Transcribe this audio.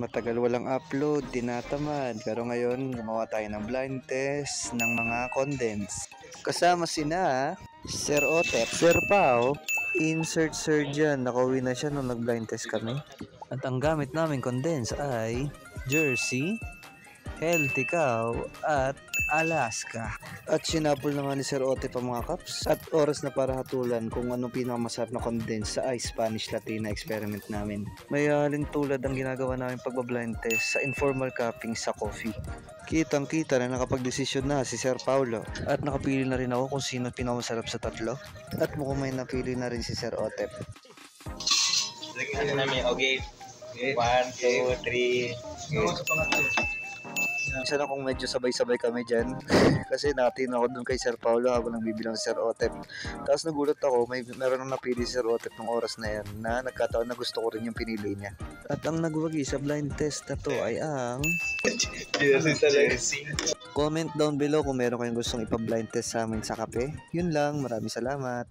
Matagal walang upload, tinatamad. Pero ngayon, gumawa tayo ng blind test ng mga condense. Kasama sina Sir Otep, Sir Pao, insert surgeon. Nakauwi na siya nung nag-blind test kami. At ang gamit namin condense ay Jersey, Healthy Cow, at Alaska. At sinapol naman ni Sir Otep ang mga cups. At oras na para hatulan kung anong pinakamasarap na condense sa ice Spanish Latina experiment namin. May halin tulad ang ginagawa namin pagbablind test sa informal cupping sa coffee. Kitang-kita na nakapag-desisyon na si Sir Paulo at nakapili na rin ako kung sino pinakamasarap sa tatlo. At mukhang may napili na rin si Sir Otep. Ano namin, okay. 1, 2, 3. Isa na kung medyo sabay-sabay kami dyan kasi nakatingin ako dun kay Sir Paulo habang nagbibilang si Sir Otep. Tapos nagulat ako, meron nang napili si Sir Otep ng oras na yan na nagkataon na gusto ko rin yung pinili niya. At ang nagwagi sa blind test na to ay ang comment down below kung meron kayong gustong ipa-blind test sa amin sa kape. Yun lang, maraming salamat.